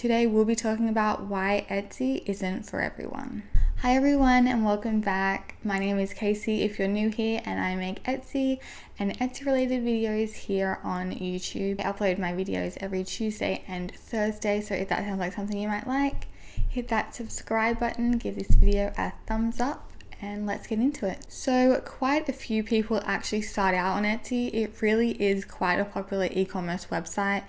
Today we'll be talking about why Etsy isn't for everyone. Hi everyone and welcome back. My name is Casey if you're new here, and I make Etsy and Etsy related videos here on YouTube. I upload my videos every Tuesday and Thursday, so if that sounds like something you might like, hit that subscribe button, give this video a thumbs up, and let's get into it. So quite a few people actually start out on Etsy. It really is quite a popular e-commerce website,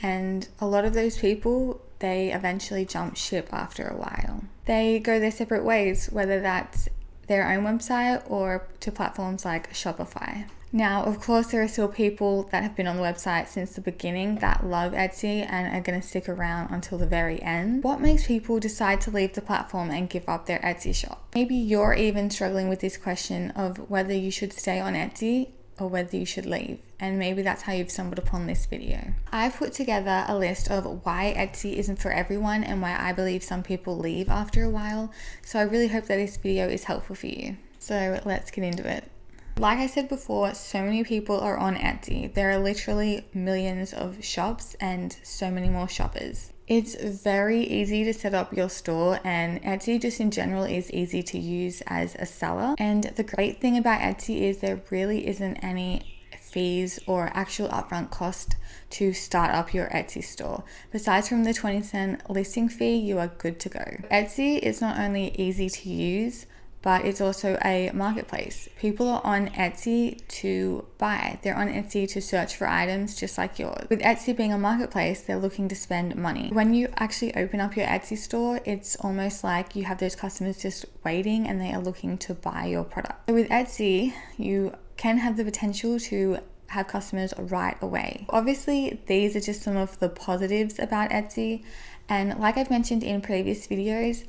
and a lot of those people, they eventually jump ship after a while. They go their separate ways, whether that's their own website or to platforms like Shopify. Now, of course, there are still people that have been on the website since the beginning that love Etsy and are going to stick around until the very end. What makes people decide to leave the platform and give up their Etsy shop? Maybe you're even struggling with this question of whether you should stay on Etsy or whether you should leave, and maybe that's how you've stumbled upon this video. I've put together a list of why Etsy isn't for everyone and why I believe some people leave after a while, so I really hope that this video is helpful for you. So let's get into it. Like I said before, so many people are on Etsy. There are literally millions of shops and so many more shoppers. It's very easy to set up your store, and Etsy just in general is easy to use as a seller. And the great thing about Etsy is there really isn't any fees or actual upfront cost to start up your Etsy store. Besides from the 20-cent listing fee, you are good to go. Etsy is not only easy to use, but it's also a marketplace. People are on Etsy to buy. They're on Etsy to search for items just like yours. With Etsy being a marketplace, they're looking to spend money. When you actually open up your Etsy store, it's almost like you have those customers just waiting and they are looking to buy your product. So with Etsy, you can have the potential to have customers right away. Obviously, these are just some of the positives about Etsy. And like I've mentioned in previous videos,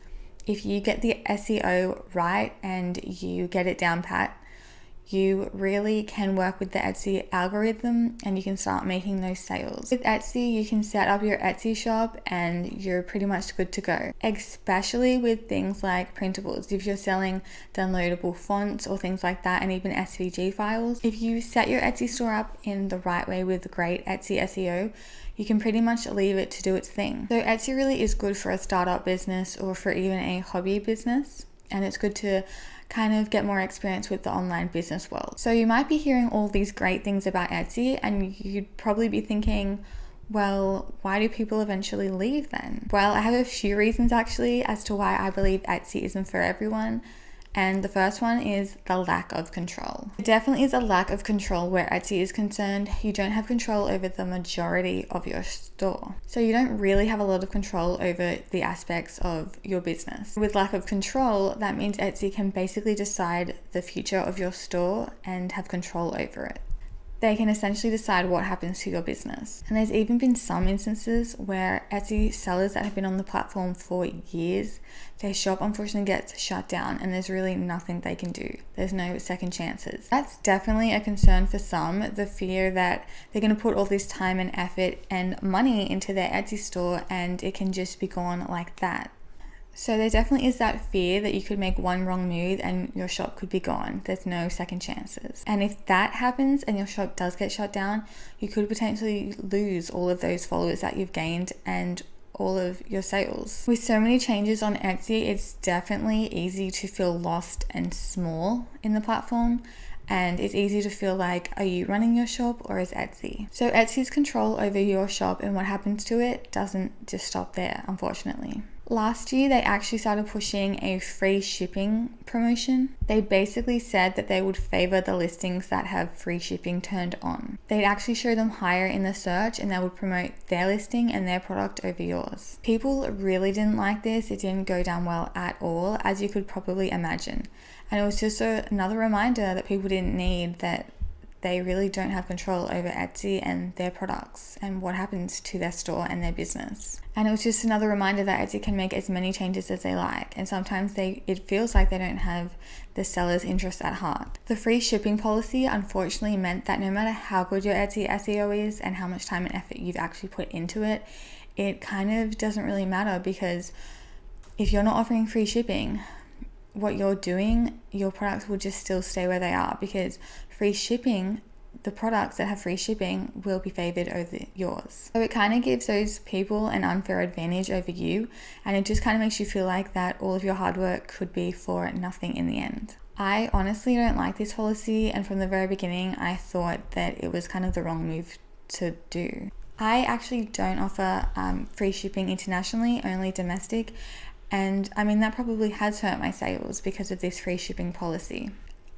if you get the SEO right and you get it down pat, you really can work with the Etsy algorithm and you can start making those sales. With Etsy, you can set up your Etsy shop and you're pretty much good to go, especially with things like printables. If you're selling downloadable fonts or things like that, and even SVG files, if you set your Etsy store up in the right way with great Etsy SEO, you can pretty much leave it to do its thing. So Etsy really is good for a startup business or for even a hobby business, and it's good to kind of get more experience with the online business world. So you might be hearing all these great things about Etsy and you'd probably be thinking, well, why do people eventually leave then? Well, I have a few reasons actually as to why I believe Etsy isn't for everyone. And the first one is the lack of control. There definitely is a lack of control where Etsy is concerned. You don't have control over the majority of your store. So you don't really have a lot of control over the aspects of your business. With lack of control, that means Etsy can basically decide the future of your store and have control over it. They can essentially decide what happens to your business. And there's even been some instances where Etsy sellers that have been on the platform for years, their shop unfortunately gets shut down and there's really nothing they can do. There's no second chances. That's definitely a concern for some, the fear that they're going to put all this time and effort and money into their Etsy store and it can just be gone like that. So there definitely is that fear that you could make one wrong move and your shop could be gone. There's no second chances. And if that happens and your shop does get shut down, you could potentially lose all of those followers that you've gained and all of your sales. With so many changes on Etsy, it's definitely easy to feel lost and small in the platform. And it's easy to feel like, are you running your shop or is Etsy? So Etsy's control over your shop and what happens to it doesn't just stop there, unfortunately. Last year, they actually started pushing a free shipping promotion. They basically said that they would favor the listings that have free shipping turned on. They'd actually show them higher in the search and they would promote their listing and their product over yours. People really didn't like this. It didn't go down well at all, as you could probably imagine. And it was just another reminder that people didn't need, that they really don't have control over Etsy and their products and what happens to their store and their business. And it was just another reminder that Etsy can make as many changes as they like, and sometimes it feels like they don't have the seller's interest at heart. The free shipping policy unfortunately meant that no matter how good your Etsy SEO is and how much time and effort you've actually put into it, it kind of doesn't really matter, because if you're not offering free shipping, what you're doing, your products will just still stay where they are, because free shipping the products that have free shipping will be favored over yours. So it kind of gives those people an unfair advantage over you, and it just kind of makes you feel like that all of your hard work could be for nothing in the end. I honestly don't like this policy, and from the very beginning I thought that it was kind of the wrong move to do. I actually don't offer free shipping internationally, only domestic, and I mean that probably has hurt my sales because of this free shipping policy.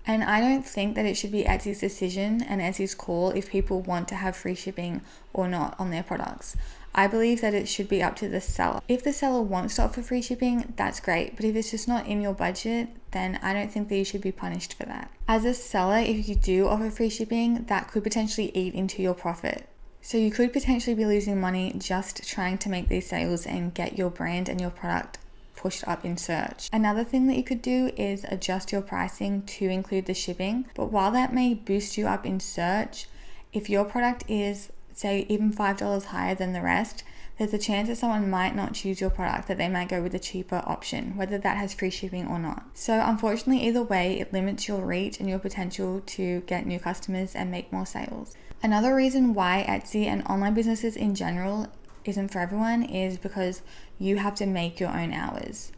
And I don't think that it should be Etsy's decision and Etsy's call if people want to have free shipping or not on their products. I believe that it should be up to the seller. If the seller wants to offer free shipping, that's great. But if it's just not in your budget, then I don't think that you should be punished for that. As a seller, if you do offer free shipping, that could potentially eat into your profit. So you could potentially be losing money just trying to make these sales and get your brand and your product pushed up in search. Another thing that you could do is adjust your pricing to include the shipping. But while that may boost you up in search, if your product is, say, even $5 higher than the rest, there's a chance that someone might not choose your product, that they might go with a cheaper option, whether that has free shipping or not. So unfortunately, either way, it limits your reach and your potential to get new customers and make more sales. Another reason why Etsy and online businesses in general isn't for everyone is because you have to make your own hours.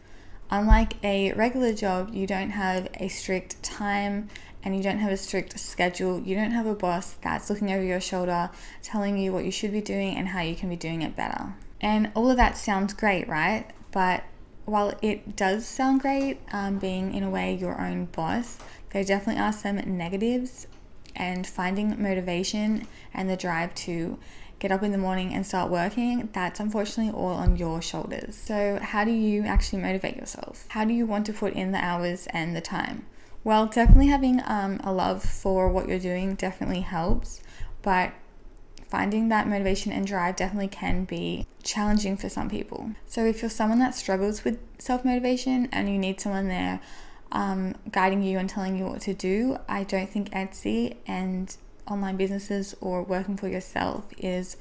Unlike a regular job, you don't have a strict time and you don't have a strict schedule. You don't have a boss that's looking over your shoulder telling you what you should be doing and how you can be doing it better. And all of that sounds great, right? But while it does sound great, being in a way your own boss, there definitely are some negatives, and finding motivation and the drive to get up in the morning and start working, that's unfortunately all on your shoulders. So how do you actually motivate yourself? How do you want to put in the hours and the time? Well, definitely having a love for what you're doing definitely helps, but finding that motivation and drive definitely can be challenging for some people. So if you're someone that struggles with self-motivation and you need someone there guiding you and telling you what to do, I don't think Etsy and online businesses or working for yourself is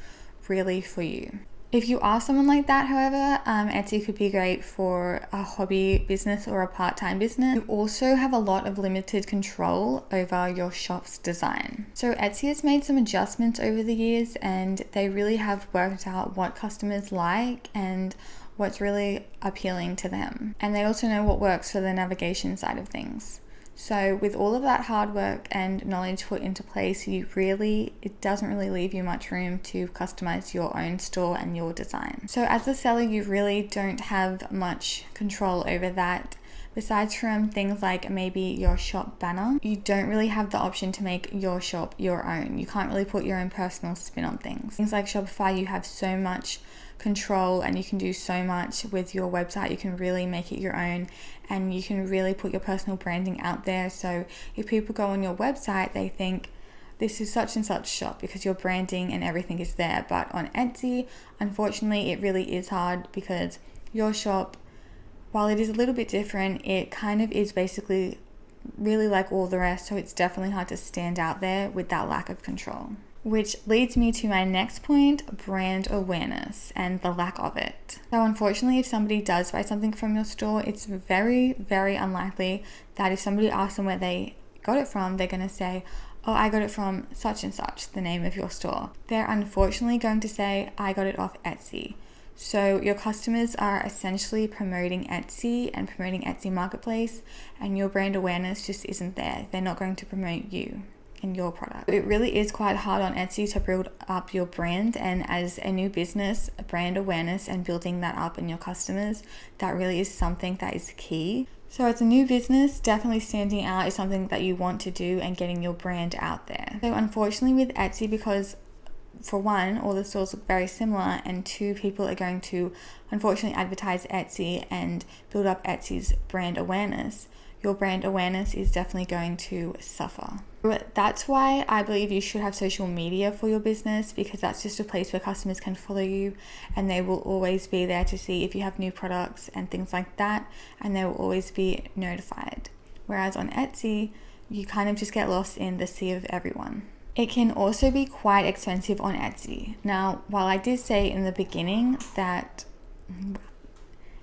really for you. If you are someone like that, however, Etsy could be great for a hobby business or a part-time business. You also have a lot of limited control over your shop's design. So Etsy has made some adjustments over the years, and they really have worked out what customers like and what's really appealing to them. And they also know what works for the navigation side of things. So with all of that hard work and knowledge put into place, it doesn't really leave you much room to customize your own store and your design. So as a seller, you really don't have much control over that. Besides from things like maybe your shop banner, you don't really have the option to make your shop your own. You can't really put your own personal spin on things. Things like Shopify, you have so much control and you can do so much with your website. You can really make it your own and you can really put your personal branding out there. So if people go on your website, they think this is such and such shop because your branding and everything is there. But on Etsy, unfortunately, it really is hard because your shop, while it is a little bit different, it kind of is basically really like all the rest. So it's definitely hard to stand out there with that lack of control. Which leads me to my next point, brand awareness and the lack of it. So unfortunately, if somebody does buy something from your store, it's very, very unlikely that if somebody asks them where they got it from, they're going to say, oh, I got it from such and such, the name of your store. They're unfortunately going to say, I got it off Etsy. So your customers are essentially promoting Etsy and promoting Etsy Marketplace, and your brand awareness just isn't there. They're not going to promote you and your product. It really is quite hard on Etsy to build up your brand, and as a new business, brand awareness and building that up in your customers, that really is something that is key. So as a new business, definitely standing out is something that you want to do and getting your brand out there. So unfortunately with Etsy, because for one, all the stores look very similar, and two, people are going to unfortunately advertise Etsy and build up Etsy's brand awareness, your brand awareness is definitely going to suffer. But that's why I believe you should have social media for your business, because that's just a place where customers can follow you and they will always be there to see if you have new products and things like that, and they will always be notified. Whereas on Etsy, you kind of just get lost in the sea of everyone. It can also be quite expensive on Etsy. Now, while I did say in the beginning that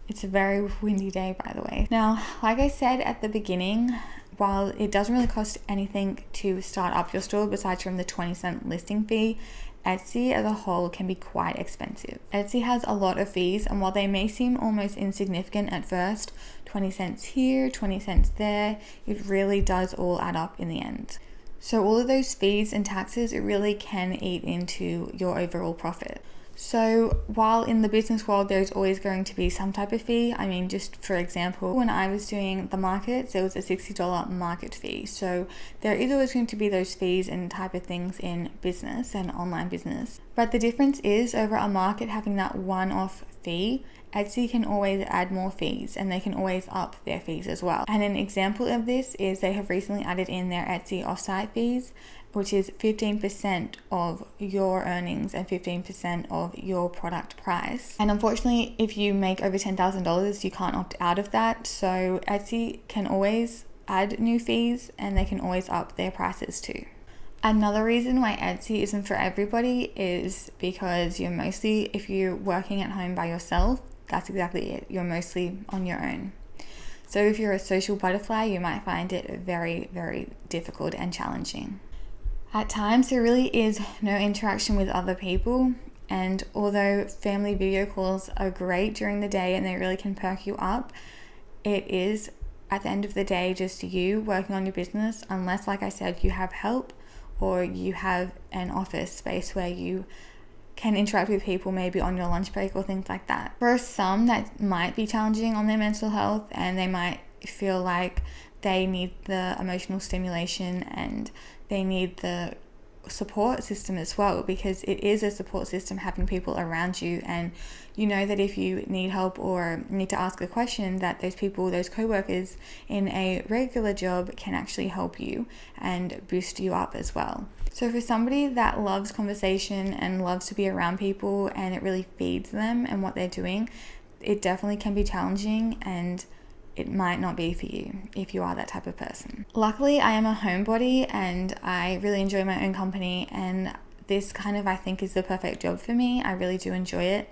it's a very windy day, by the way. Now, like I said at the beginning, while it doesn't really cost anything to start up your store besides from the 20-cent listing fee, Etsy as a whole can be quite expensive. Etsy has a lot of fees, and while they may seem almost insignificant at first, 20 cents here, 20 cents there, it really does all add up in the end. So all of those fees and taxes, it really can eat into your overall profit. So while in the business world there's always going to be some type of fee, I mean, just for example, when I was doing the markets, there was a $60 market fee. So there is always going to be those fees and type of things in business and online business. But the difference is, over a market having that one-off fee, Etsy can always add more fees, and they can always up their fees as well. And an example of this is they have recently added in their Etsy offsite fees, which is 15% of your earnings and 15% of your product price. And unfortunately, if you make over $10,000, you can't opt out of that. So Etsy can always add new fees, and they can always up their prices too. Another reason why Etsy isn't for everybody is because if you're working at home by yourself, that's exactly it. You're mostly on your own. So if you're a social butterfly, you might find it very, very difficult and challenging. At times, there really is no interaction with other people, and although family video calls are great during the day and they really can perk you up, it is, at the end of the day, just you working on your business, unless, like I said, you have help or you have an office space where you can interact with people maybe on your lunch break or things like that. For some, that might be challenging on their mental health, and they might feel like they need the emotional stimulation and they need the support system as well, because it is a support system having people around you, and you know that if you need help or need to ask a question, that those people, those co-workers in a regular job can actually help you and boost you up as well. So for somebody that loves conversation and loves to be around people and it really feeds them and what they're doing, it definitely can be challenging, and it might not be for you if you are that type of person. Luckily, I am a homebody and I really enjoy my own company, and this kind of, I think, is the perfect job for me. I really do enjoy it,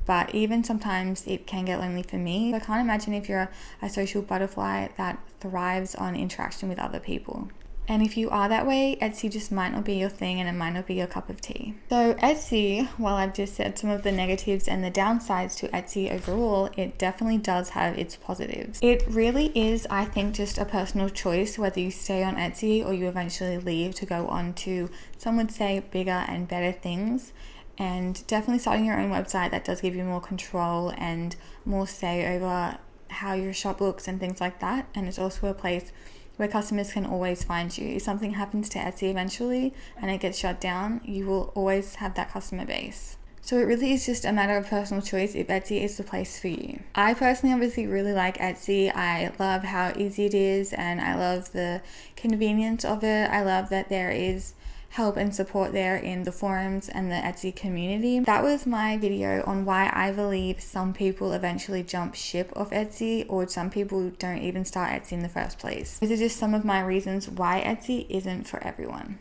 but even sometimes it can get lonely for me. I can't imagine if you're a social butterfly that thrives on interaction with other people. And if you are that way, Etsy just might not be your thing, and it might not be your cup of tea. So Etsy, while I've just said some of the negatives and the downsides to Etsy overall, it definitely does have its positives. It really is, I think, just a personal choice whether you stay on Etsy or you eventually leave to go on to, some would say, bigger and better things. And definitely starting your own website, that does give you more control and more say over how your shop looks and things like that. And it's also a place where customers can always find you. If something happens to Etsy eventually and it gets shut down, you will always have that customer base. So it really is just a matter of personal choice if Etsy is the place for you. I personally obviously really like Etsy. I love how easy it is, and I love the convenience of it. I love that there is help and support there in the forums and the Etsy community. That was my video on why I believe some people eventually jump ship off Etsy, or some people don't even start Etsy in the first place. These are just some of my reasons why Etsy isn't for everyone.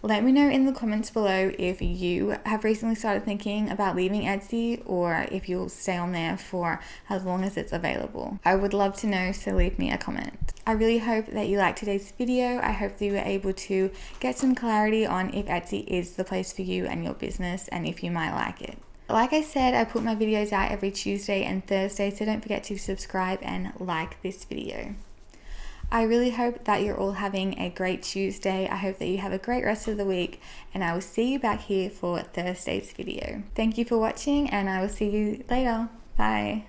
Let me know in the comments below if you have recently started thinking about leaving Etsy, or if you'll stay on there for as long as it's available. I would love to know, so leave me a comment. I really hope that you liked today's video. I hope that you were able to get some clarity on if Etsy is the place for you and your business, and if you might like it. Like I said, I put my videos out every Tuesday and Thursday, so don't forget to subscribe and like this video. I really hope that you're all having a great Tuesday. I hope that you have a great rest of the week, and I will see you back here for Thursday's video. Thank you for watching, and I will see you later. Bye.